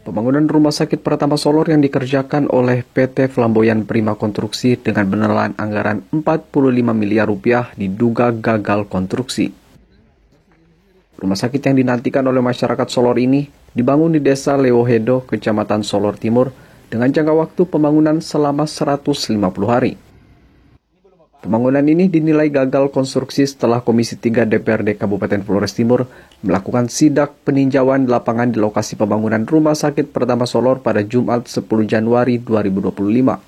Pembangunan rumah sakit pertama Solor yang dikerjakan oleh PT Flamboyan Prima Konstruksi dengan penelan anggaran 45 miliar rupiah diduga gagal konstruksi. Rumah sakit yang dinantikan oleh masyarakat Solor ini dibangun di Desa Lewohedo, Kecamatan Solor Timur dengan jangka waktu pembangunan selama 150 hari. Pembangunan ini dinilai gagal konstruksi setelah Komisi 3 DPRD Kabupaten Flores Timur melakukan sidak peninjauan di lapangan di lokasi pembangunan Rumah Sakit Pertama Solor pada Jumat 10 Januari 2025.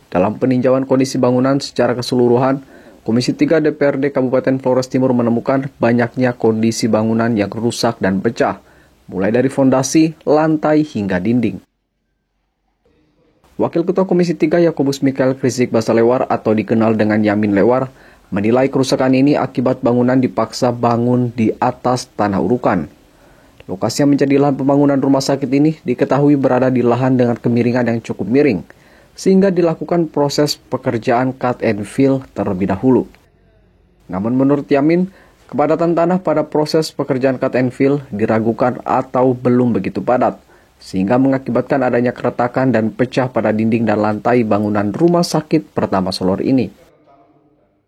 Dalam peninjauan kondisi bangunan secara keseluruhan, Komisi 3 DPRD Kabupaten Flores Timur menemukan banyaknya kondisi bangunan yang rusak dan pecah, mulai dari fondasi, lantai, hingga dinding. Wakil Ketua Komisi 3 Yakobus Mikael Krisik Basalewar atau dikenal dengan Yamin Lewar menilai kerusakan ini akibat bangunan dipaksa bangun di atas tanah urukan. Lokasi yang menjadi lahan pembangunan rumah sakit ini diketahui berada di lahan dengan kemiringan yang cukup miring, sehingga dilakukan proses pekerjaan cut and fill terlebih dahulu. Namun menurut Yamin, kepadatan tanah pada proses pekerjaan cut and fill diragukan atau belum begitu padat, sehingga mengakibatkan adanya keretakan dan pecah pada dinding dan lantai bangunan Rumah Sakit Pertama Solor ini.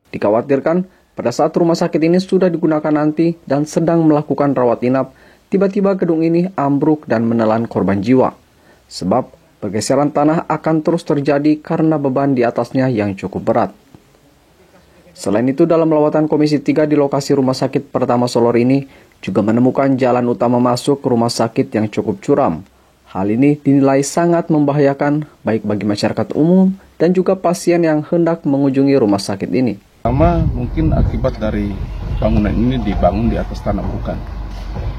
Dikhawatirkan, pada saat rumah sakit ini sudah digunakan nanti dan sedang melakukan rawat inap, tiba-tiba gedung ini ambruk dan menelan korban jiwa. Sebab, pergeseran tanah akan terus terjadi karena beban di atasnya yang cukup berat. Selain itu, dalam lawatan Komisi 3 di lokasi Rumah Sakit Pertama Solor ini, juga menemukan jalan utama masuk ke rumah sakit yang cukup curam. Hal ini dinilai sangat membahayakan baik bagi masyarakat umum dan juga pasien yang hendak mengunjungi rumah sakit ini. Pertama, mungkin akibat dari bangunan ini dibangun di atas tanah urukan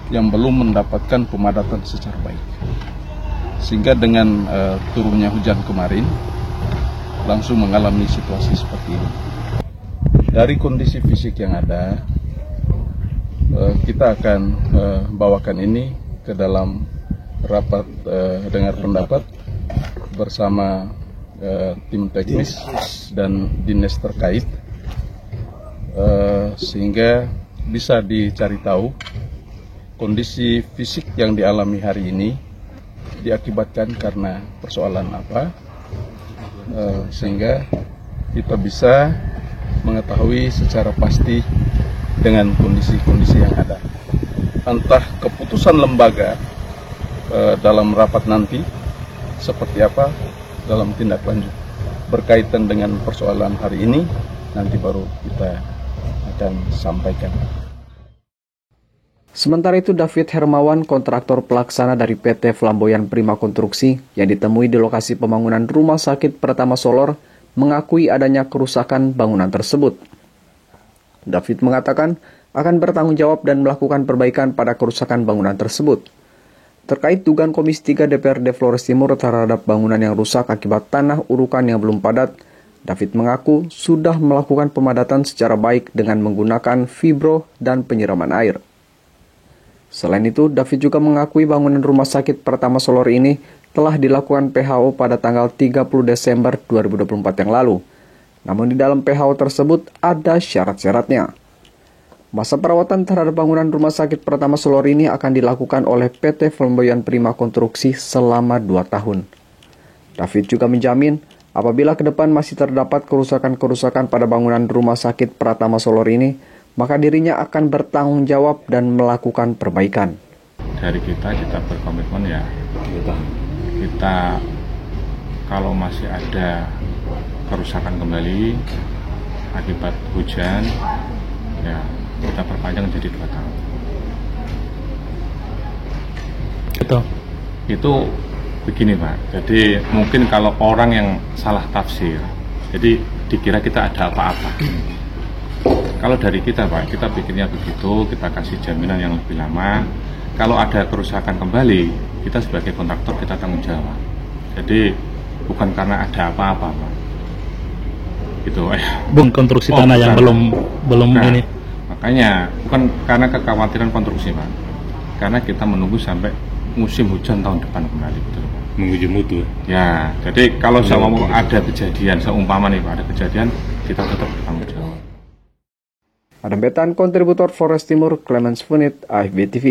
yang belum mendapatkan pemadatan secara baik. Sehingga dengan turunnya hujan kemarin langsung mengalami situasi seperti ini. Dari kondisi fisik yang ada, kita akan bawakan ini ke dalam rapat dengar pendapat bersama tim teknis dan dinas terkait, sehingga bisa dicari tahu kondisi fisik yang dialami hari ini diakibatkan karena persoalan apa, sehingga kita bisa mengetahui secara pasti dengan kondisi-kondisi yang ada. Entah keputusan lembaga dalam rapat nanti seperti apa dalam tindak lanjut berkaitan dengan persoalan hari ini, nanti baru kita akan sampaikan. Sementara itu, David Hermawan, kontraktor pelaksana dari PT Flamboyan Prima Konstruksi yang ditemui di lokasi pembangunan Rumah Sakit Pertama Solor, mengakui adanya kerusakan bangunan tersebut. David mengatakan akan bertanggung jawab dan melakukan perbaikan pada kerusakan bangunan tersebut. Terkait dugaan Komisi 3 DPRD Flores Timur terhadap bangunan yang rusak akibat tanah urukan yang belum padat, David mengaku sudah melakukan pemadatan secara baik dengan menggunakan fibro dan penyiraman air. Selain itu, David juga mengakui bangunan Rumah Sakit Pertama Solor ini telah dilakukan PHO pada tanggal 30 Desember 2024 yang lalu. Namun di dalam PHO tersebut ada syarat-syaratnya. Masa perawatan terhadap bangunan Rumah Sakit Pertama Solor ini akan dilakukan oleh PT Flamboyan Prima Konstruksi selama 2 tahun. David juga menjamin apabila ke depan masih terdapat kerusakan-kerusakan pada bangunan Rumah Sakit Pertama Solor ini, maka dirinya akan bertanggung jawab dan melakukan perbaikan. Dari kita berkomitmen ya, kita kalau masih ada kerusakan kembali akibat hujan, ya kita perpanjang jadi 2 tahun. Itu begini Pak, jadi mungkin kalau orang yang salah tafsir, jadi dikira kita ada apa-apa. Kalau dari kita Pak, kita pikirnya begitu, kita kasih jaminan yang lebih lama. Kalau ada kerusakan kembali, kita sebagai kontraktor kita tanggung jawab. Jadi bukan karena ada apa-apa Pak. Gitu. Bung, konstruksi tanah yang belum nah, ini. Makanya bukan karena kekhawatiran konstruksi Pak, karena kita menunggu sampai musim hujan tahun depan kembali, betul Pak. Menguji mutu. Ya, jadi kalau sama ada kejadian, seumpama nih Pak, ada kejadian, kita tetap bertanggung jawab. Adam Betan, kontributor Flores Timur, Clemens Funit, AFB TV.